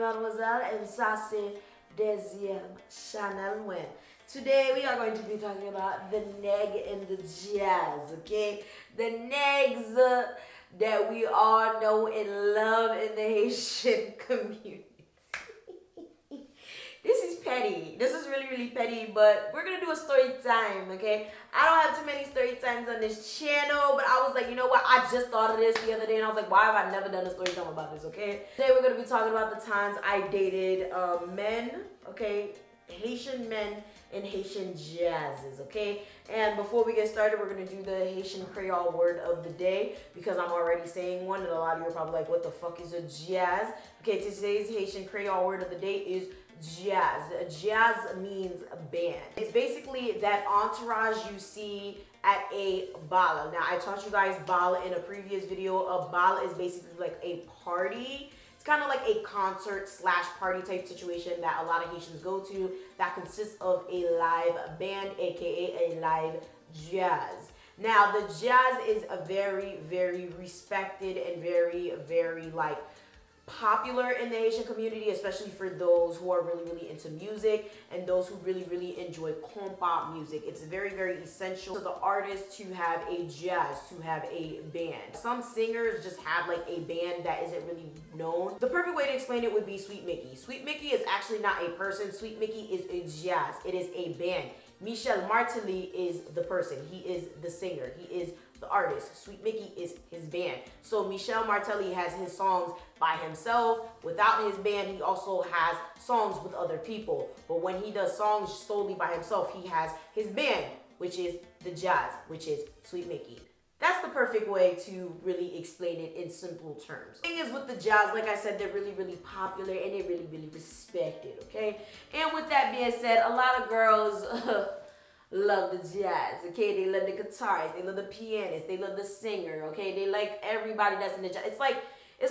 Mademoiselle, and ça c'est deuxième channel win. Today we are going to be talking about the NEG and the jazz, okay? The NEGs that we all know and love in the Haitian community. This is petty. This is really petty, but we're gonna do a story time, okay? I don't have too many story times on this channel, but I was like, you know what? I just thought of this the other day, and I was like, why have I never done a story time about this, okay? Today we're gonna be talking about the times I dated men, okay? Haitian men and Haitian jazzes, okay? And before we get started, we're gonna do the Haitian Creole word of the day because I'm already saying one, and a lot of you are probably like, what the fuck is a jazz? Okay, today's Haitian Creole word of the day is jazz. Jazz means band. It's basically that entourage you see at a bal. Now, I taught you guys bal in a previous video. A bal is basically like a party. It's kind of like a concert slash party type situation that a lot of Haitians go to that consists of a live band, aka a live jazz. Now, the jazz is a very respected and very like popular in the Haitian community, especially for those who are really into music and those who really enjoy compa music. It's very essential to the artist to have a jazz, to have a band. Some singers just have like a band that isn't really known. The perfect way to explain it would be Sweet Mickey. Sweet Mickey is actually not a person. Sweet Mickey is a jazz. It is a band. Michel Martelly is the person. He is the singer. He is the artist. Sweet Mickey is his band. So Michel Martelly has his songs by himself. Without his band, he also has songs with other people. But when he does songs solely by himself, he has his band, which is the jazz, which is Sweet Mickey. That's the perfect way to really explain it in simple terms. The thing is with the jazz, like I said, they're really popular and they're really respected, okay? And with that being said, a lot of girls love the jazz, okay? They love the guitarist, they love the pianist, they love the singer, okay? They like everybody that's in the jazz. It's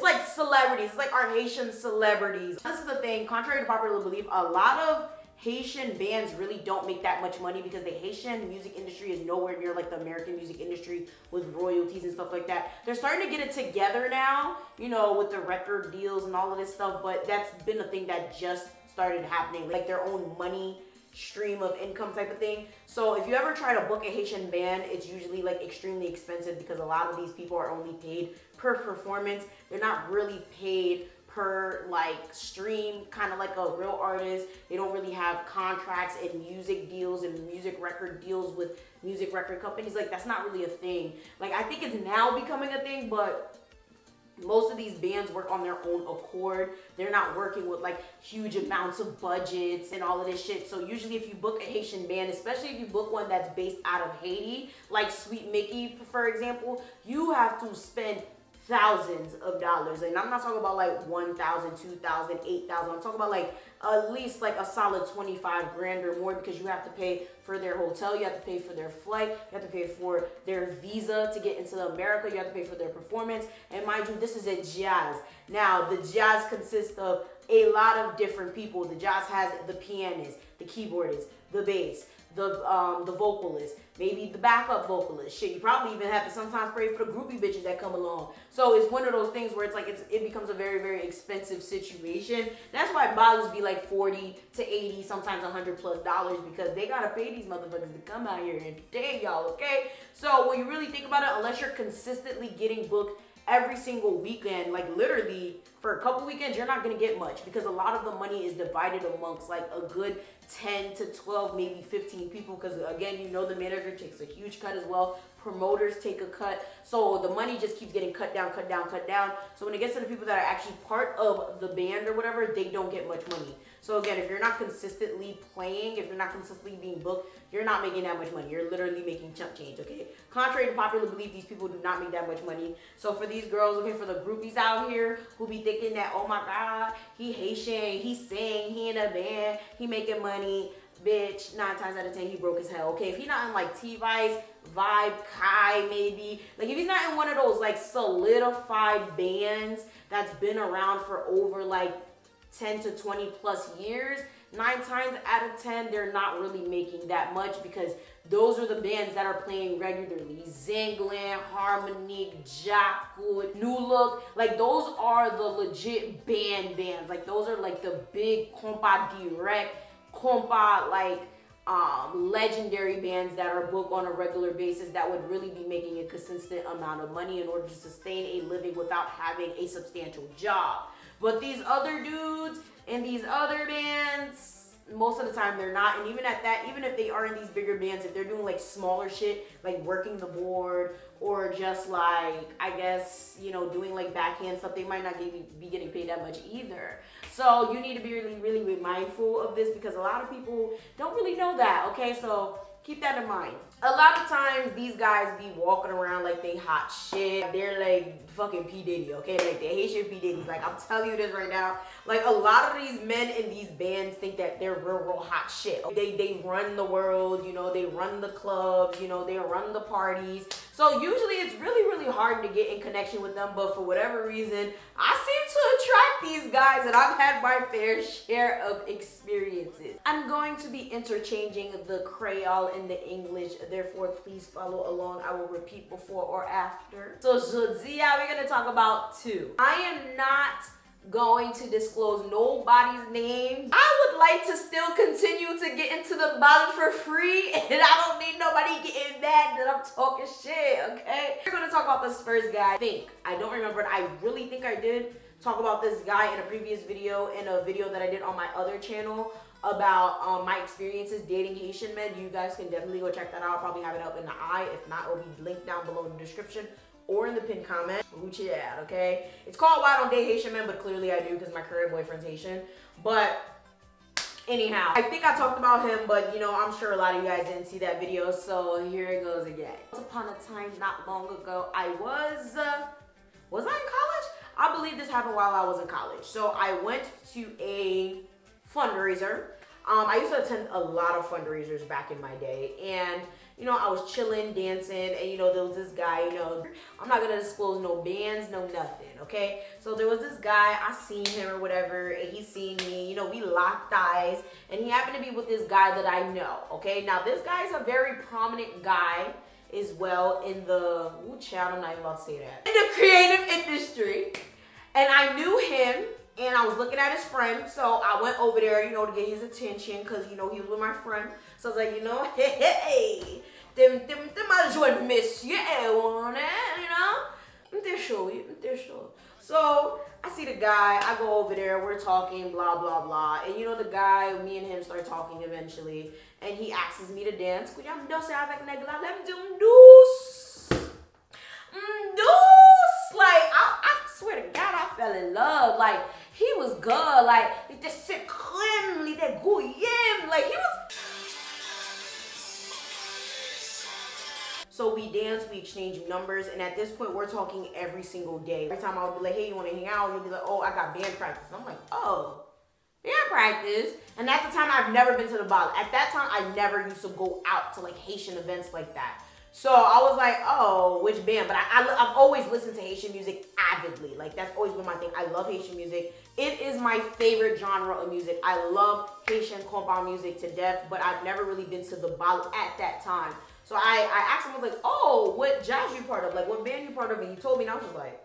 like celebrities. It's like our Haitian celebrities. This is the thing, contrary to popular belief, a lot of Haitian bands really don't make that much money because the Haitian music industry is nowhere near like the American music industry with royalties and stuff like that. They're starting to get it together now, you know, with the record deals and all of this stuff, but that's been a thing that just started happening, like their own money stream of income type of thing. So if you ever try to book a Haitian band, it's usually like extremely expensive because a lot of these people are only paid per performance. They're not really paid per like stream, kind of like a real artist. They don't really have contracts and music deals and music record deals with music record companies. Like that's not really a thing. Like I think it's now becoming a thing, but most of these bands work on their own accord. They're not working with like huge amounts of budgets and all of this shit. So usually if you book a Haitian band, especially if you book one that's based out of Haiti, like Sweet Mickey, for example, you have to spend thousands of dollars. And I'm not talking about like 1,000, 2,000, 8,000. I'm talking about like at least like a solid 25 grand or more because you have to pay for their hotel, you have to pay for their flight, you have to pay for their visa to get into America, you have to pay for their performance. And mind you, this is a jazz. Now, the jazz consists of a lot of different people. The jazz has the pianist, the keyboardist, the bass, the vocalist, maybe the backup vocalist. Shit, you probably even have to sometimes pray for the groupie bitches that come along. So it's one of those things where it's like it becomes a very expensive situation. That's why bottles be like 40 to 80, sometimes $100+ because they gotta pay these motherfuckers to come out here and entertain y'all, okay? So when you really think about it, unless you're consistently getting booked every single weekend, like literally for a couple weekends, you're not gonna get much because a lot of the money is divided amongst like a good 10 to 12, maybe 15 people because again, you know the manager takes a huge cut as well. Promoters take a cut. So the money just keeps getting cut down. So when it gets to the people that are actually part of the band or whatever, they don't get much money. So again, if you're not consistently playing, if you're not consistently being booked, you're not making that much money. You're literally making chump change, okay? Contrary to popular belief, these people do not make that much money. So for these girls, okay, for the groupies out here who be thinking that, oh my God, he Haitian, he sing, he in a band, he making money. Bitch, 9 times out of 10, he broke as hell, okay? If he's not in like T-Vice, Vibe, Kai, maybe. Like if he's not in one of those like solidified bands that's been around for over like 10 to 20+ years, 9 times out of 10, they're not really making that much because those are the bands that are playing regularly. Zangland, Harmony, Jackwood, New Look. Like, those are the legit bands. Like, those are like the big compa direct, compa like legendary bands that are booked on a regular basis that would really be making a consistent amount of money in order to sustain a living without having a substantial job. But these other dudes and these other bands, most of the time they're not. And even at that, even if they are in these bigger bands, if they're doing like smaller shit, like working the board or just like, I guess, you know, doing like backhand stuff, they might not be getting paid that much either. So you need to be really mindful of this, because a lot of people don't really know that, okay? So keep that in mind. A lot of times these guys be walking around like they hot shit. They're like fucking P. Diddy, okay? Like the Haitian P. Diddy's. Like, I'm telling you this right now. Like, a lot of these men in these bands think that they're real hot shit. They run the world, you know, they run the clubs, you know, they run the parties. So usually it's really hard to get in connection with them, but for whatever reason, I seem to attract these guys, and I've had my fair share of experiences. I'm going to be interchanging the Creole and the English, therefore please follow along. I will repeat before or after. So Shortyy, we're gonna talk about two. I am not going to disclose nobody's name. I would like to still continue to get into the bottle for free, and I don't need nobody getting mad that I'm talking shit, okay? We're gonna talk about this first guy. I don't remember it. I really think I did talk about this guy in a previous video, in a video that I did on my other channel about my experiences dating Haitian men. You guys can definitely go check that out. I'll probably have it up in the eye. If not, it'll be linked down below in the description or in the pinned comment. Hoochie yeah, okay? It's called Why I Don't Date Haitian Men, but clearly I do because my current boyfriend's Haitian. But anyhow, I think I talked about him, but you know, I'm sure a lot of you guys didn't see that video, so here it goes again. Once upon a time, not long ago, I was I in college? I believe this happened while I was in college. So I went to a fundraiser. I used to attend a lot of fundraisers back in my day, and you know, I was chilling, dancing, and you know, there was this guy, you know, I'm not gonna disclose no bands, no nothing, okay? So there was this guy, I seen him or whatever, and he seen me, you know, we locked eyes, and he happened to be with this guy that I know, okay? Now, this guy is a very prominent guy as well in the, ooh, child, I'm not even about to say that, in the creative industry, and I knew him, and I was looking at his friend, so I went over there, you know, to get his attention, because, you know, he was with my friend. So I was like, you know, hey, them a joint monsieur, you know? They're sure. So I see the guy, I go over there, we're talking, blah, blah, blah. And you know, the guy, me and him start talking eventually, and he asks me to dance. Could you danser avec nèg là? Let me do douce. Douce. Like, I swear to God, I fell in love. Like, he was good. Like the c'est crème, the gouyem. Like, he was. So we danced, we exchanged numbers, and at this point, we're talking every single day. Every time I would be like, hey, you want to hang out? You'll be like, oh, I got band practice. And I'm like, oh, band practice? And at the time, I've never been to the bottle. At that time, I never used to go out to like Haitian events like that. So I was like, oh, which band? But I've always listened to Haitian music avidly. Like, that's always been my thing. I love Haitian music. It is my favorite genre of music. I love Haitian compa music to death, but I've never really been to the bottle at that time. So I asked him, I was like, oh, what jazz you part of? Like, what band you part of? And he told me, and I was just like,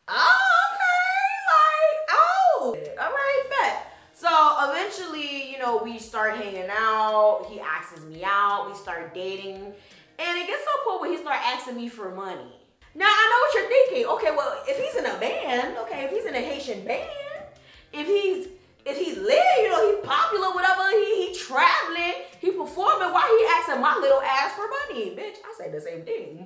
oh, okay, like, oh, all right, bet. So eventually, you know, we start hanging out. He asks me out. We start dating. And it gets to a point where he starts asking me for money. Now, I know what you're thinking. Okay, well, if he's in a band, okay, if he's in a Haitian band, if he's lit, you know, he's popular, whatever, he traveling, he performing, why he asking my little ass for money? Bitch, I say the same thing. You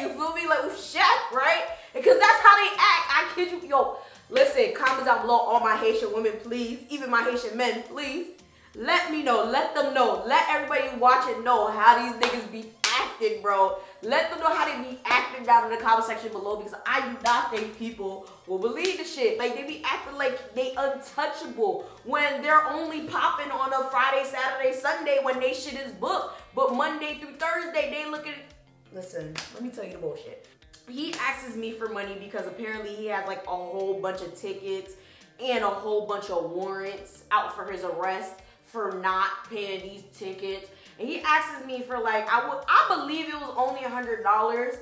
feel me? Like, chef, right? Because that's how they act. I kid you. Yo, listen, comment down below, all my Haitian women, please. Even my Haitian men, please. Let me know. Let them know. Let everybody watching know how these niggas be acting, bro. Let them know how they be acting down in the comment section below, because I do not think people will believe the shit. Like, they be acting like they untouchable when they're only popping on a Friday, Saturday, Sunday when they shit is booked. But Monday through Thursday, they look at it. Listen, let me tell you the bullshit. He asks me for money because apparently he has like a whole bunch of tickets and a whole bunch of warrants out for his arrest for not paying these tickets. And he asks me for like, I believe it was only $100.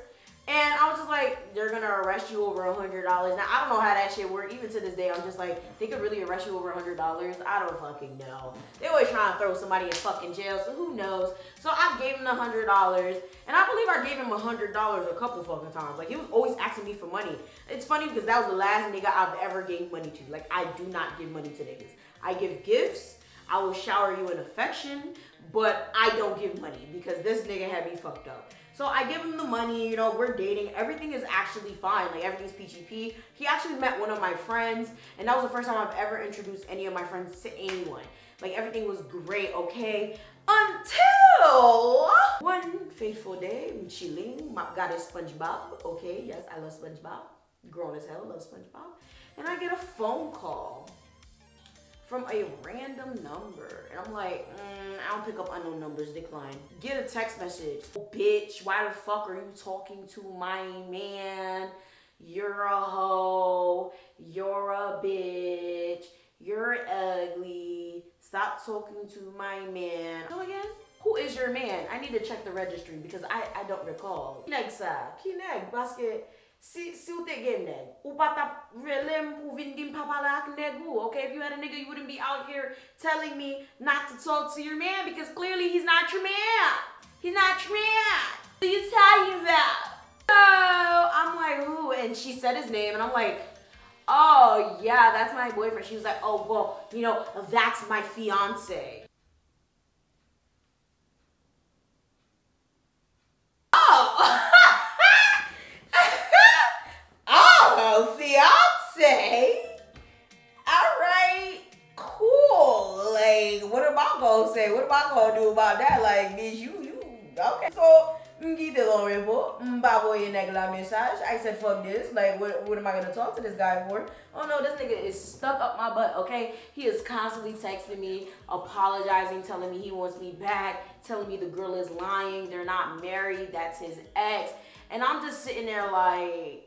And I was just like, they're gonna arrest you over $100. Now, I don't know how that shit worked. Even to this day, I'm just like, they could really arrest you over $100? I don't fucking know. They always trying to throw somebody in fucking jail, so who knows? So I gave him the $100. And I believe I gave him $100 a couple fucking times. Like, he was always asking me for money. It's funny because that was the last nigga I've ever gave money to. Like, I do not give money to niggas. I give gifts. I will shower you in affection, but I don't give money because this nigga had me fucked up. So I give him the money, you know, we're dating. Everything is actually fine. Like, everything's peachy. He actually met one of my friends, and that was the first time I've ever introduced any of my friends to anyone. Like, everything was great, okay? Until one fateful day, I'm chilling. Got his SpongeBob, okay? Yes, I love SpongeBob. Grown as hell, love SpongeBob. And I get a phone call from a random number. And I'm like, I don't pick up unknown numbers, decline. Get a text message. Oh, bitch, why the fuck are you talking to my man? You're a hoe. You're a bitch. You're ugly. Stop talking to my man. Go again? Who is your man? I need to check the registry because I don't recall. Neg sa, ki neg, baske si ou te gen neg, ou pa tap relem pou vin dim papala ak neg ou, okay? If you had a nigga, you wouldn't be out here telling me not to talk to your man because clearly he's not your man. He's not your man. What are you talking about? So I'm like, who? And she said his name and I'm like, oh yeah, that's my boyfriend. She was like, oh, well, you know, that's my fiance. Oh. Oh, fiance. All right, cool. Like, what am I gonna say? What am I gonna do about that? Like, bitch, you, okay. So, I said, fuck this. Like, what am I gonna talk to this guy for? Oh no, this nigga is stuck up my butt, okay? He is constantly texting me, apologizing, telling me he wants me back, telling me the girl is lying, they're not married, that's his ex. And I'm just sitting there like,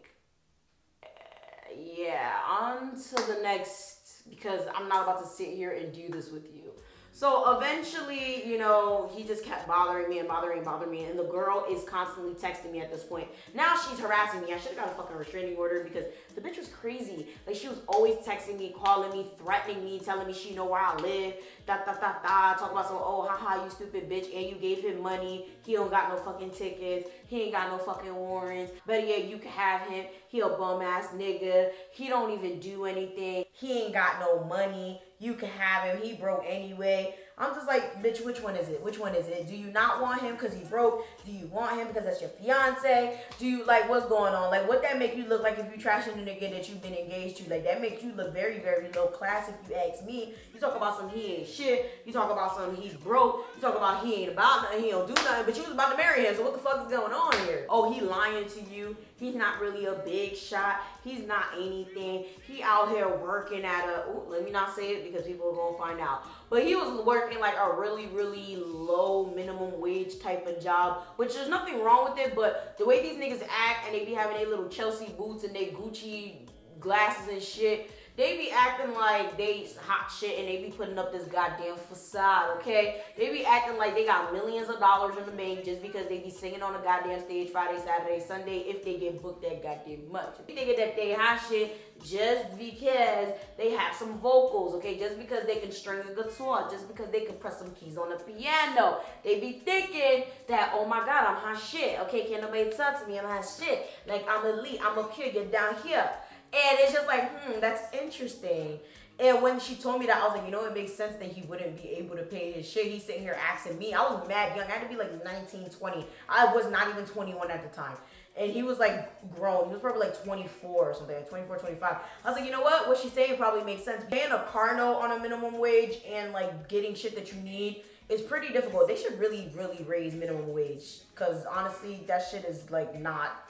yeah, on to the next, because I'm not about to sit here and do this with you. So eventually, you know, he just kept bothering me and bothering me. And the girl is constantly texting me at this point. Now she's harassing me. I should have got a fucking restraining order because the bitch was crazy. Like, she was always texting me, calling me, threatening me, telling me she know where I live. Talk about some, oh, haha, you stupid bitch. And you gave him money. He don't got no fucking tickets. He ain't got no fucking warrants. But yeah, you can have him. He a bum ass nigga. He don't even do anything. He ain't got no money. You can have him. He broke anyway. I'm just like, bitch, which one is it? Which one is it? Do you not want him because he broke? Do you want him because that's your fiance? Do you, like, what's going on? Like, what that make you look like if you trashing a nigga that you've been engaged to? Like, that makes you look very, very low class if you ask me. You talk about some he ain't shit. You talk about some he's broke. You talk about he ain't about nothing. He don't do nothing. But you was about to marry him. So what the fuck is going on here? Oh, he lying to you. He's not really a big shot. He's not anything. He out here working at a, ooh, let me not say it because people are going to find out. But he was working like a really, really low minimum wage type of job, which there's nothing wrong with it, but the way these niggas act and they be having their little Chelsea boots and their Gucci glasses and shit, they be acting like they hot shit and they be putting up this goddamn facade, okay? They be acting like they got millions of dollars in the bank just because they be singing on a goddamn stage Friday, Saturday, Sunday if they get booked that goddamn much. They think that they hot shit just because they have some vocals, okay? Just because they can string a guitar, just because they can press some keys on the piano. They be thinking that, oh my God, I'm hot shit, okay? Can't nobody talk to me, I'm hot shit. Like, I'm elite, I'm up here, you're down here. And it's just like, that's interesting. And when she told me that, I was like, you know, it makes sense that he wouldn't be able to pay his shit. He's sitting here asking me. I was mad young. I had to be like 19, 20. I was not even 21 at the time. And he was like grown. He was probably like 24 or something, like 24, 25. I was like, you know what she's saying probably makes sense. Paying a car note on a minimum wage and like getting shit that you need is pretty difficult. They should really, really raise minimum wage. Because honestly, that shit is like not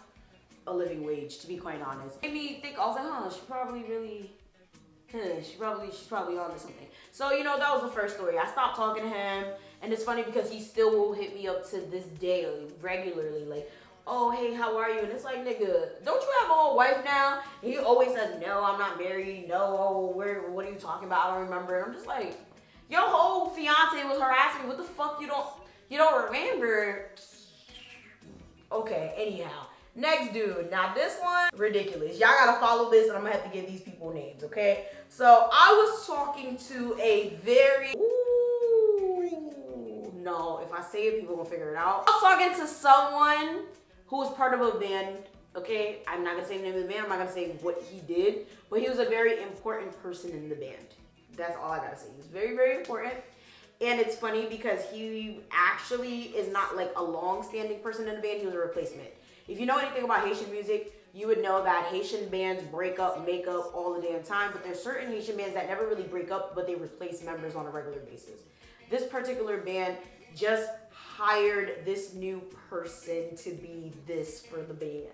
a living wage, to be quite honest. Made me think, I was like, she probably really, she's probably on to something. So, you know, that was the first story. I stopped talking to him, and it's funny because he still will hit me up to this day regularly, like, oh, hey, how are you? And it's like, nigga, don't you have a whole wife now? And he always says, no, I'm not married. No, oh, what are you talking about? I don't remember. And I'm just like, your whole fiance was harassing me. What the fuck you don't remember? Okay, anyhow. Next dude. Now this one, ridiculous. Y'all gotta follow this and I'm gonna have to give these people names, okay? So I was talking to a very, no, if I say it, people will figure it out. I was talking to someone who was part of a band, okay? I'm not gonna say the name of the band, I'm not gonna say what he did, but he was a very important person in the band. That's all I gotta say. He was very, very important. And it's funny because he actually is not like a long-standing person in the band, he was a replacement. If you know anything about Haitian music, you would know that Haitian bands break up, make up all the damn time, but there's certain Haitian bands that never really break up, but they replace members on a regular basis. This particular band just hired this new person to be this for the band.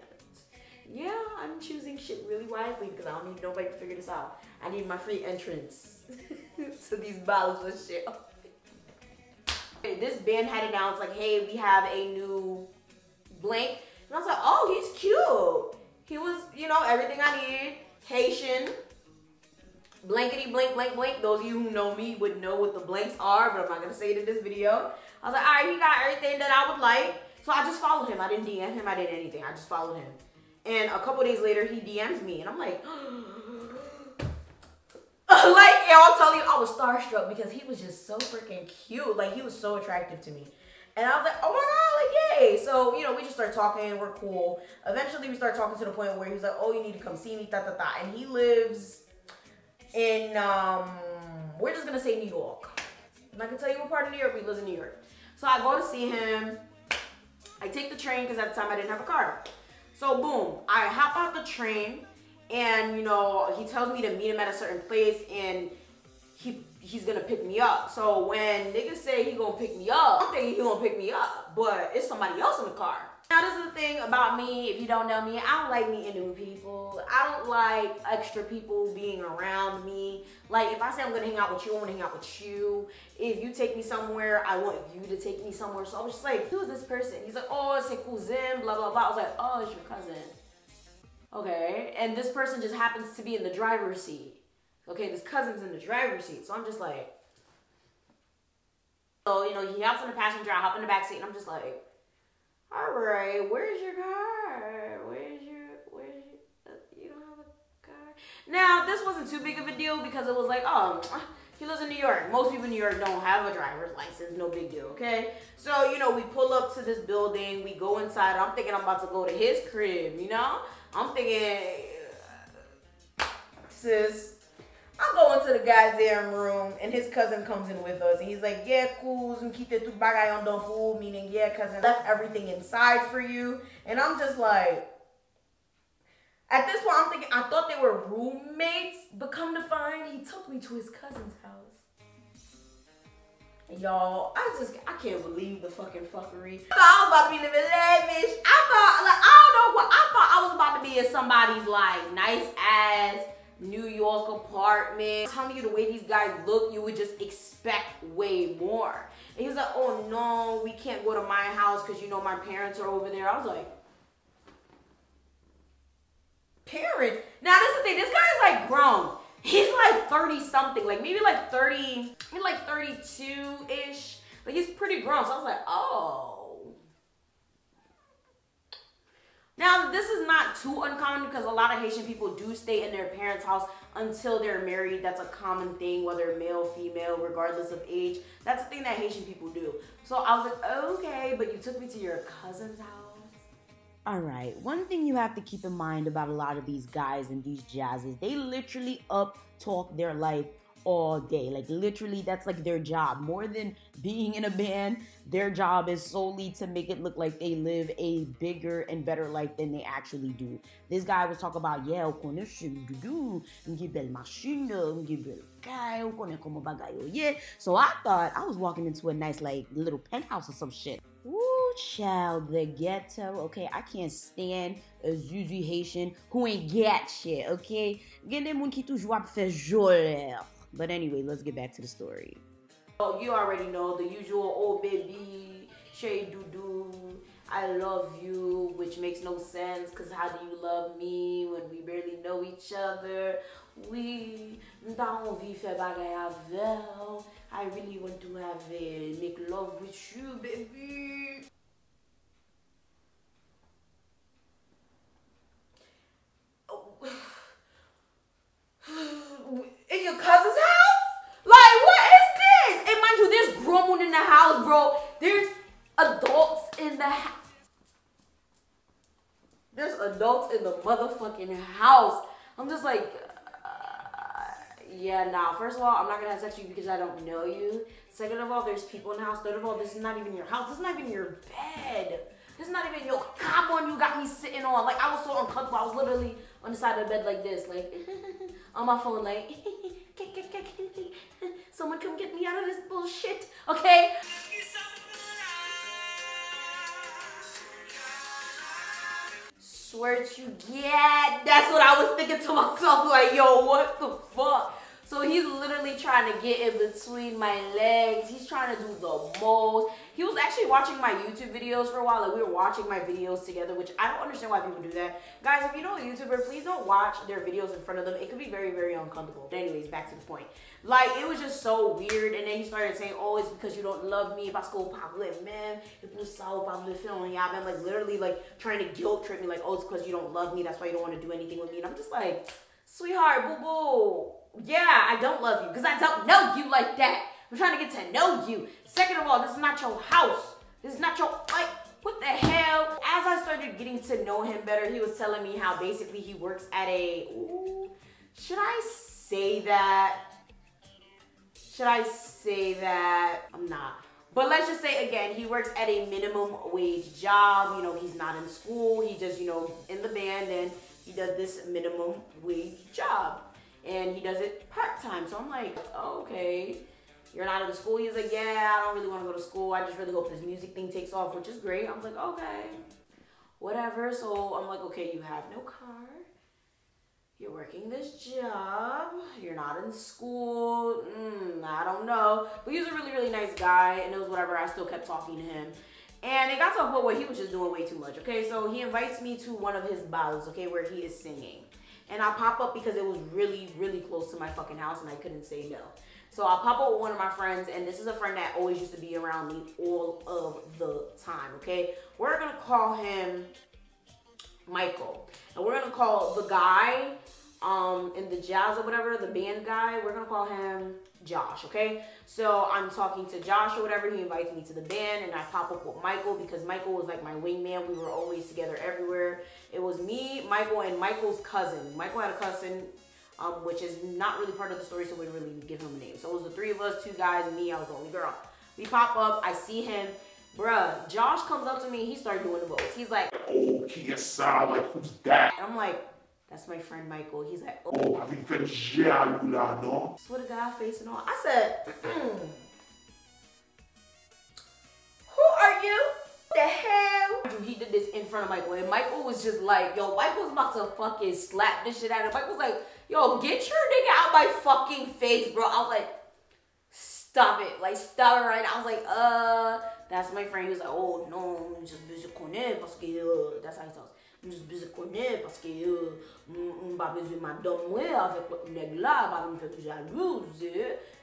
Yeah, I'm choosing shit really wisely because I don't need nobody to figure this out. I need my free entrance to these battles of shit. This band had announced like, hey, we have a new blank. And I was like, oh, he's cute. He was, you know, everything I needed. Haitian. Blankety blank blank blank. Those of you who know me would know what the blanks are, but I'm not going to say it in this video. I was like, all right, he got everything that I would like. So I just followed him. I didn't DM him. I didn't anything. I just followed him. And a couple days later, he DMs me. And I'm like, like, yeah, I'll tell you, I was starstruck because he was just so freaking cute. Like, he was so attractive to me. And I was like, oh my God, like, yay. So, you know, we just started talking. We're cool. Eventually, we started talking to the point where he was like, oh, you need to come see me, And he lives in, we're just going to say New York. I'm not going to tell you what part of New York, but he lives in New York. So I go to see him. I take the train because at the time I didn't have a car. So, boom, I hop out the train. And, you know, he tells me to meet him at a certain place. And he's gonna pick me up. So when niggas say he gonna pick me up, I'm thinking he gonna pick me up, but it's somebody else in the car. Now this is the thing about me, if you don't know me, I don't like meeting new people. I don't like extra people being around me. Like if I say I'm gonna hang out with you, I wanna hang out with you. If you take me somewhere, I want you to take me somewhere. So I was just like, who is this person? He's like, oh, it's a cousin, blah, blah, blah. I was like, oh, it's your cousin. Okay, and this person just happens to be in the driver's seat. Okay, this cousin's in the driver's seat. So I'm just like, so, you know, he hops in the passenger, I hop in the back seat, and I'm just like, all right, where's your car? You don't have a car? Now, this wasn't too big of a deal because it was like, oh, he lives in New York. Most people in New York don't have a driver's license, no big deal, okay? So, you know, we pull up to this building, we go inside, I'm thinking I'm about to go to his crib, you know? I'm thinking, sis, I go into the goddamn room and his cousin comes in with us and he's like, yeah, cool, meaning yeah, cousin, left everything inside for you. And I'm just like, at this point I'm thinking, I thought they were roommates, but come to find, he took me to his cousin's house. And y'all, I can't believe the fucking fuckery. I thought I was about to be living lavish. I thought I was about to be in somebody's like nice ass New York apartment. I'm telling you, the way these guys look, you would just expect way more. And he was like, oh no, we can't go to my house because you know my parents are over there. I was like, parents? Now this is the thing, this guy is like grown. He's like 30 something, like maybe like 30, maybe like 32-ish. Like he's pretty grown. So I was like, oh. Now, this is not too uncommon because a lot of Haitian people do stay in their parents' house until they're married. That's a common thing, whether male, female, regardless of age. That's a thing that Haitian people do. So I was like, okay, but you took me to your cousin's house? All right, one thing you have to keep in mind about a lot of these guys and these jazzes, they literally up talk their life all day. Like literally, that's like their job. More than being in a band, their job is solely to make it look like they live a bigger and better life than they actually do. This guy was talking about, yeah, so I thought I was walking into a nice like little penthouse or some shit. Ooh, child, the ghetto. Okay, I can't stand a Zuzu Haitian who ain't get shit, okay? But anyway, let's get back to the story. Oh, you already know the usual old baby, Shay Doo-doo. I love you, which makes no sense because how do you love me when we barely know each other? We not envie faire bagay avec. I really want to make love with you, baby. In your cousin's house? Like, what is this? And mind you, there's grown women in the house, bro. There's adults in the house. There's adults in the motherfucking house. I'm just like, yeah, nah. First of all, I'm not gonna have sex with you because I don't know you. Second of all, there's people in the house. Third of all, this is not even your house. This is not even your bed. This is not even your cop on you got me sitting on. Like, I was so uncomfortable. I was literally on the side of the bed like this, like, on my phone, like, someone come get me out of this bullshit, okay? Swear to God, that's what I was thinking to myself, like, yo, what the fuck? So he's literally trying to get in between my legs. He's trying to do the most. He was actually watching my YouTube videos for a while. Like, we were watching my videos together, which I don't understand why people do that. Guys, if you know a YouTuber, please don't watch their videos in front of them. It could be very, very uncomfortable. But anyways, back to the point. Like, it was just so weird. And then he started saying, oh, it's because you don't love me. Parce qu'on parle même. Et pour ça, on parle fait en yabin. Like, literally, like, trying to guilt trip me. Like, oh, it's because you don't love me. That's why you don't want to do anything with me. And I'm just like, sweetheart, boo-boo. Yeah, I don't love you because I don't know you like that. I'm trying to get to know you. Second of all, this is not your house. This is not your, like, what the hell? As I started getting to know him better, he was telling me how basically he works at a, ooh, should I say that? Should I say that? I'm not. But let's just say again, he works at a minimum wage job. You know, he's not in school. He just, you know, in the band and he does this minimum wage job. And he does it part-time. So I'm like, oh, okay, you're not in school? He's like, yeah, I don't really want to go to school. I just really hope this music thing takes off, which is great. I'm like, okay, whatever. So I'm like, okay, you have no car. You're working this job. You're not in school. I don't know. But he was a really, really nice guy. And it was whatever. I still kept talking to him. And it got to a point where he was just doing way too much. Okay, so he invites me to one of his balls, okay, where he is singing. And I pop up because it was really, really close to my fucking house and I couldn't say no. So I pop up with one of my friends, and this is a friend that always used to be around me all of the time, okay? We're gonna call him Michael. And we're gonna call the guy in the jazz or whatever, the band guy, we're gonna call him Josh, okay? So I'm talking to Josh or whatever, he invites me to the band, and I pop up with Michael because Michael was like my wingman. We were always together everywhere. It was me, Michael, and Michael's cousin. Michael had a cousin, which is not really part of the story, so we didn't really give him a name. So it was the three of us, two guys, and me, I was the only girl. We pop up, I see him. Bruh, Josh comes up to me, he started doing the voice. He's like, oh, yes, like, who's that? And I'm like, that's my friend Michael. He's like, oh, have you fait jaloux là, non? Swear to God, face and all. I said, who are you? What the hell? He did this in front of Michael, and Michael was just like, yo, Michael's about to fucking slap this shit out of him. Michael's like, yo, get your nigga out my fucking face, bro. I was like, stop it. Like, stop it right now. I was like, that's my friend. He was like, oh, no, just besoin connaître parce que, that's how he talks. Juste besoin connaître parce que pas besoin madame moi avec le nègre là, pas me faire jalouse,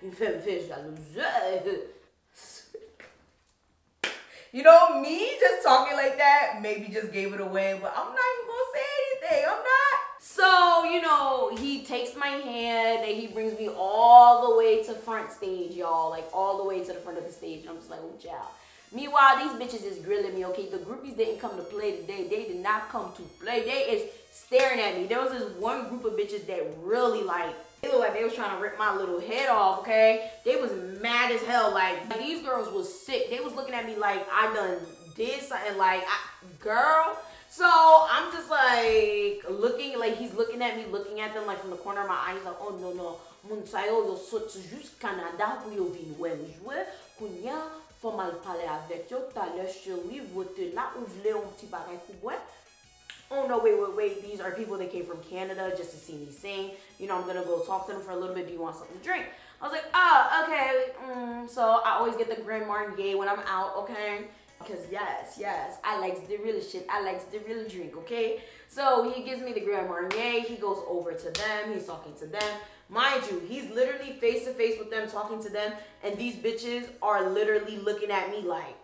me fait jalouse. You know, me just talking like that maybe just gave it away, but I'm not even gonna say anything. I'm not. So, you know, he takes my hand and he brings me all the way to front stage, y'all, like all the way to the front of the stage. And I'm just like, oh, child. Meanwhile, these bitches is grilling me, okay? The groupies didn't come to play today. They did not come to play. They is staring at me. There was this one group of bitches that really, like, they looked like they was trying to rip my little head off, okay? They was mad as hell. Like, these girls was sick. They was looking at me like I done did something, like, girl. So, I'm just, like, looking, like, he's looking at me, looking at them, like, from the corner of my eye. He's like, oh, no, no. Moun sa yo saute juste Canada pou yo vin wè m'jouè. Kounya, faut mal parler avec yo. T'as le chéri, vote là, ou vle un petit bagay pou wè. Oh, no, wait. These are people that came from Canada just to see me sing. You know, I'm going to go talk to them for a little bit. Do you want something to drink? I was like, oh, okay. So I always get the Grand Marnier when I'm out, okay? Because yes, I likes the real shit. I likes the real drink, okay? So he gives me the Grand Marnier. He goes over to them. He's talking to them. Mind you, he's literally face to face with them, talking to them. And these bitches are literally looking at me like.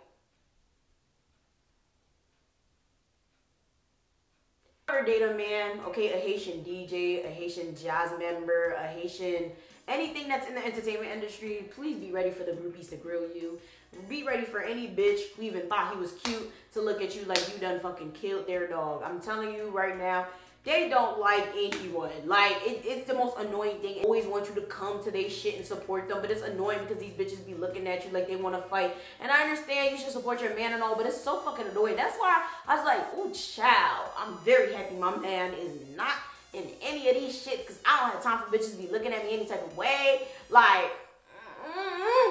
Ever date a man, okay, a Haitian DJ, a Haitian jazz member, a Haitian, anything that's in the entertainment industry, please be ready for the groupies to grill you. Be ready for any bitch who even thought he was cute to look at you like you done fucking killed their dog. I'm telling you right now, they don't like anyone. Like, it's the most annoying thing. They always want you to come to their shit and support them, but it's annoying because these bitches be looking at you like they want to fight. And I understand you should support your man and all, but it's so fucking annoying. That's why I was like, ooh, child, I'm very happy my man is not in any of these shit, because I don't have time for bitches to be looking at me any type of way. Like,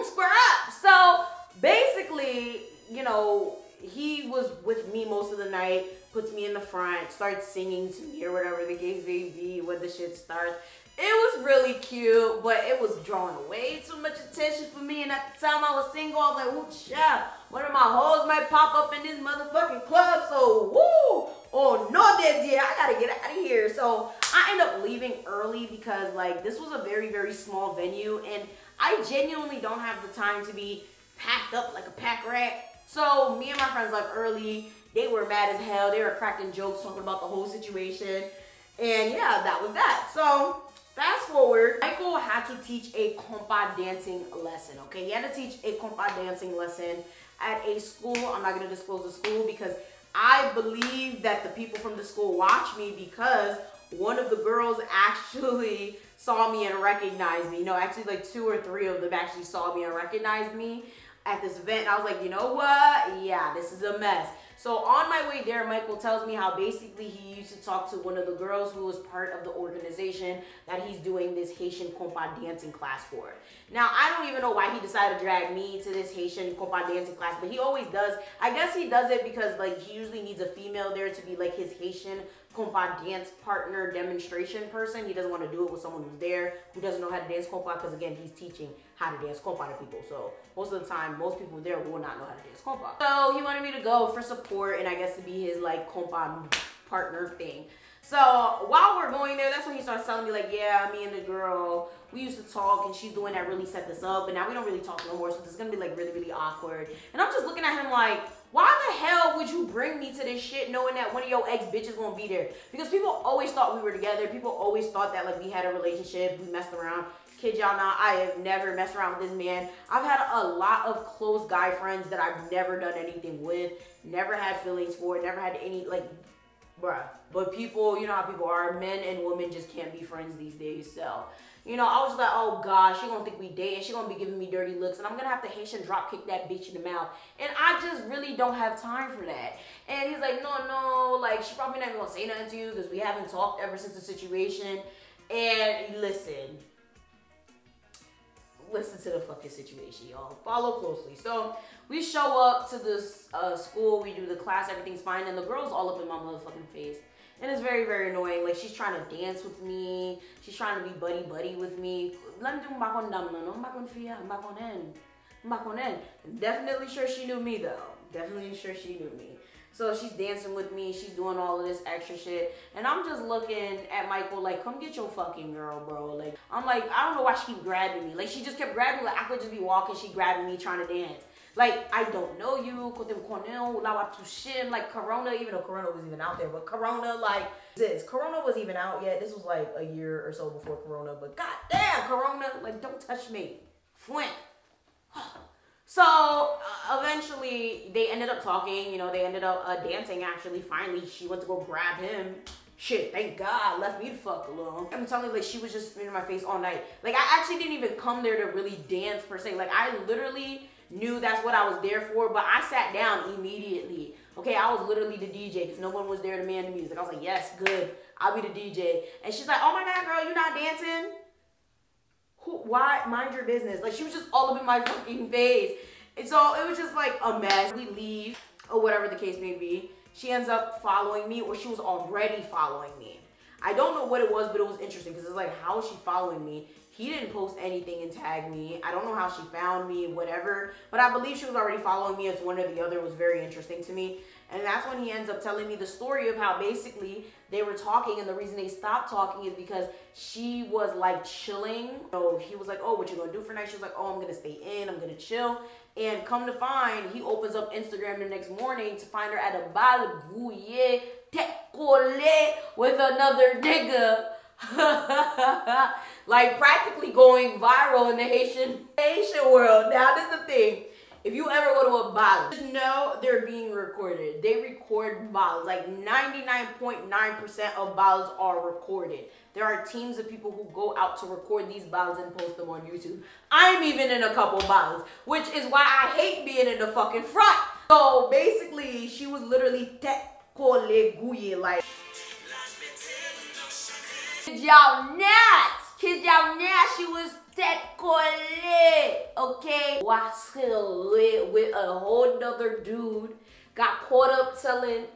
square up. So basically, you know, he was with me most of the night, puts me in the front, starts singing to me or whatever the case may be when the shit starts. It was really cute, but it was drawing way too much attention for me. And at the time I was single, I was like, ooh, child, one of my hoes might pop up in this motherfucking club. So, woo, oh no, yeah, I gotta get out of here. So I end up leaving early because, like, this was a very, very small venue. And I genuinely don't have the time to be packed up like a pack rat. So me and my friends left early. They were mad as hell. They were cracking jokes, talking about the whole situation. And yeah, that was that. So fast forward, Michael had to teach a compa dancing lesson, okay? He had to teach a compa dancing lesson at a school. I'm not gonna disclose the school because I believe that the people from the school watch me, because one of the girls actually saw me and recognized me. You know, actually like 2 or 3 of them actually saw me and recognized me at this event. And I was like, you know what? Yeah, this is a mess. So on my way there, Michael tells me how basically he used to talk to one of the girls who was part of the organization that he's doing this Haitian compa dancing class for. Now, I don't even know why he decided to drag me to this Haitian compa dancing class, but he always does. I guess he does it because, like, he usually needs a female there to be like his Haitian compa dance partner demonstration person. He doesn't want to do it with someone who's there who doesn't know how to dance compa, because again, he's teaching how to dance compa to people. So most of the time, most people there will not know how to dance compa. So he wanted me to go for support and I guess to be his like compa partner thing. So while we're going there, that's when he starts telling me like, yeah, me and the girl, we used to talk and she's the one that really set this up, but now we don't really talk no more, so this is gonna be like really, really awkward. And I'm just looking at him like, why the hell would you bring me to this shit knowing that one of your ex bitches won't be there? Because people always thought we were together. People always thought that like we had a relationship, we messed around. Kid y'all not, I have never messed around with this man. I've had a lot of close guy friends that I've never done anything with, never had feelings for, never had any, like, bruh. But people, you know how people are, men and women just can't be friends these days. So, you know, I was like, oh gosh, she gonna think we dating, she gonna be giving me dirty looks, and I'm gonna have to Haitian drop kick that bitch in the mouth. And I just really don't have time for that. And he's like, no, like, she probably not even gonna say nothing to you because we haven't talked ever since the situation. And listen to the fucking situation, y'all. Follow closely. So we show up to this school, we do the class, everything's fine, and the girl's all up in my motherfucking face. And it's very, very annoying. Like, she's trying to dance with me. She's trying to be buddy-buddy with me. I'm definitely sure she knew me, though. Definitely sure she knew me. So she's dancing with me. She's doing all of this extra shit. And I'm just looking at Michael like, come get your fucking girl, bro. Like, I'm like, I don't know why she keep grabbing me. Like, she just kept grabbing me. Like, I could just be walking. She grabbing me, trying to dance. Like, I don't know you. Like, Corona, even though Corona was even out there. But Corona, like, Corona was even out yet. This was like a year or so before Corona. But goddamn, Corona, like, don't touch me. Flint. So eventually they ended up talking, you know, they ended up dancing actually. Finally, she went to go grab him. Shit, thank God, left me the fuck alone. I'm telling you, like, she was just in my face all night. Like, I actually didn't even come there to really dance per se. Like, I literally knew that's what I was there for, but I sat down immediately. Okay, I was literally the DJ because no one was there to man the music. I was like, yes, good, I'll be the DJ. And she's like, oh my God, girl, you not dancing? Why? Mind your business. Like, she was just all up in my fucking face. And so it was just like a mess. We leave, or whatever the case may be. She ends up following me, or she was already following me. I don't know what it was, but it was interesting because it's like, how is she following me? He didn't post anything and tag me. I don't know how she found me, whatever. But I believe she was already following me as one or the other. It was very interesting to me. And that's when he ends up telling me the story of how basically they were talking, and the reason they stopped talking is because she was like chilling. So he was like, oh, what you gonna do for night? She was like, oh, I'm gonna stay in, I'm gonna chill. And come to find, he opens up Instagram the next morning to find her at a bal bouillé tekole with another nigga. Like practically going viral in the Haitian world. Now this is the thing. If you ever go to a bal, just know they're being recorded. They record bals. Like 99.9% of bals are recorded. There are teams of people who go out to record these bals and post them on YouTube. I'm even in a couple bals, which is why I hate being in the fucking front. So basically, she was literally like, kid y'all not, she was okay? Was with a whole nother dude. Got caught up telling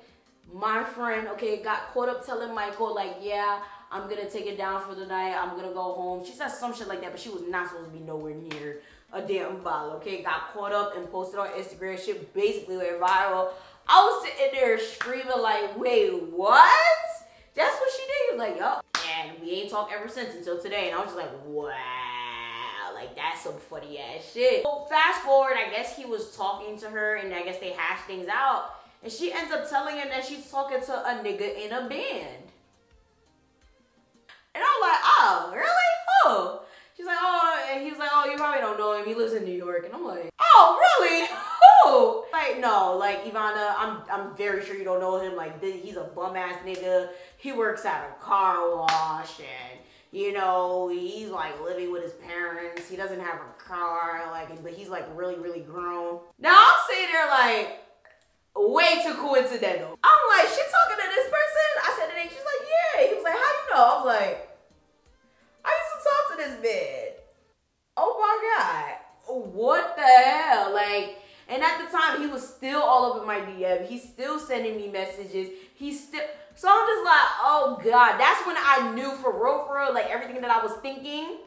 my friend, okay, got caught up telling Michael, like, yeah, I'm gonna take it down for the night, I'm gonna go home. She said some shit like that, but she was not supposed to be nowhere near a damn bottle, okay? Got caught up and posted on Instagram, shit basically went viral. I was sitting there screaming like, wait, what? That's what she did. He was like, yup. And we ain't talked ever since until today. And I was just like, wow. Like, that's some funny ass shit. So fast forward, I guess he was talking to her and I guess they hashed things out. And she ends up telling him that she's talking to a nigga in a band. And I'm like, oh, really? Oh. She's like, oh, and he was like, oh, you probably don't know him. He lives in New York. And I'm like, oh, really? Who? Like, no, like, Yvana, I'm very sure you don't know him. Like, he's a bum-ass nigga. He works at a car wash and, you know, he's like living with his parents. He doesn't have a car, like, but he's like really, really grown. Now I'm sitting there like, way too coincidental. I'm like, she talking to this person? I said it, and she's like, yeah. He was like, how you know? I was like, I used to talk to this man. Oh my God. What the hell? Like, and at the time, he was still all up in my DM. He's still sending me messages. He's still, so I'm just like, oh God. That's when I knew for real, like everything that I was thinking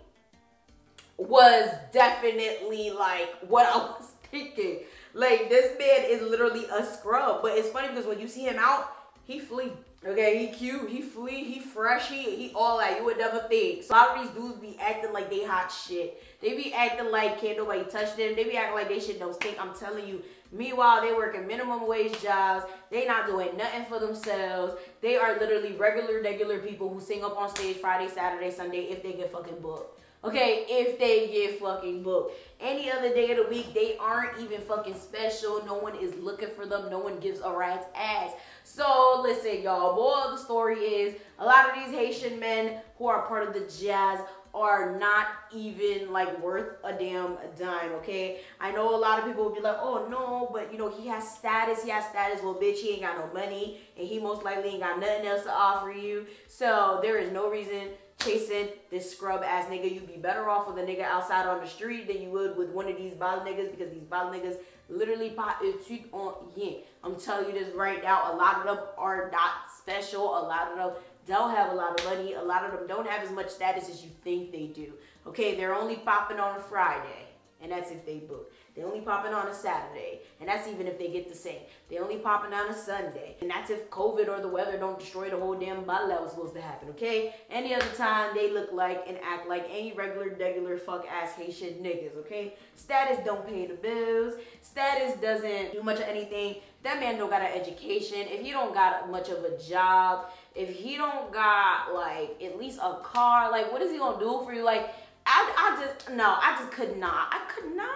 was definitely like what I was thinking. Like, this man is literally a scrub. But it's funny because when you see him out, he flee. Okay, he cute, he flee, he fresh, he all that. You would never think. So a lot of these dudes be acting like they hot shit. They be acting like can't nobody touch them. They be acting like they shit don't stink. I'm telling you. Meanwhile, they working minimum wage jobs. They not doing nothing for themselves. They are literally regular people who sing up on stage Friday, Saturday, Sunday if they get fucking booked. Okay, if they get fucking booked. Any other day of the week, they aren't even fucking special. No one is looking for them. No one gives a rat's ass. So listen, y'all, moral of the story is a lot of these Haitian men who are part of the jazz are not even like worth a damn dime, okay? I know a lot of people will be like, oh no, but you know, he has status. Well, bitch, he ain't got no money and he most likely ain't got nothing else to offer you. So there is no reason chasing this scrub ass nigga. You'd be better off with a nigga outside on the street than you would with one of these Bottleneckers, because these Bottleneckers literally pop it tweet on yin. I'm telling you this right now. A lot of them are not special. A lot of them don't have a lot of money. A lot of them don't have as much status as you think they do. Okay, they're only popping on a Friday, and that's if they book. They only popping on a Saturday, and that's even if they get to sing. They only popping on a Sunday, and that's if COVID or the weather don't destroy the whole damn bottle that was supposed to happen, okay? Any other time, they look like and act like any regular fuck-ass Haitian niggas, okay? Status don't pay the bills. Status doesn't do much of anything. That man don't got an education. If he don't got much of a job, if he don't got, like, at least a car, like, what is he gonna do for you? Like, I just could not. I could not.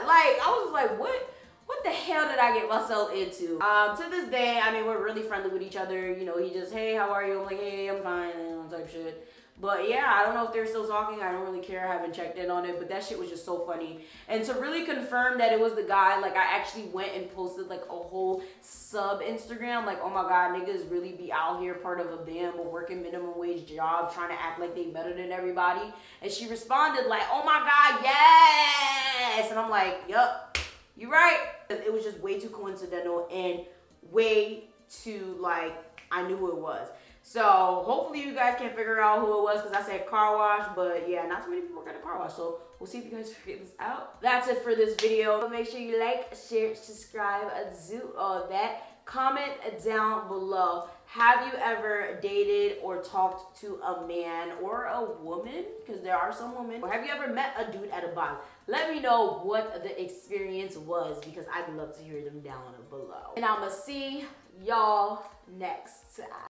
Like, I was like, what the hell did I get myself into? To this day, I mean, we're really friendly with each other. You know, he just, hey, how are you? I'm like, hey, I'm fine, type shit. But yeah, I don't know if they're still talking. I don't really care. I haven't checked in on it. But that shit was just so funny. And to really confirm that it was the guy, like, I actually went and posted, like, a whole sub-Instagram. Like, oh my God, niggas really be out here part of a band or working minimum wage jobs, trying to act like they better than everybody. And she responded like, oh my God, yes! And I'm like, yup, you right. It was just way too coincidental and way too, like, I knew who it was. So hopefully you guys can figure out who it was because I said car wash, but yeah, not too many people got a car wash. So we'll see if you guys figure this out. That's it for this video. Make sure you like, share, subscribe, do all that. Comment down below. Have you ever dated or talked to a man or a woman? Because there are some women. Or have you ever met a dude at a bar? Let me know what the experience was because I'd love to hear them down below. And I'ma see y'all next time.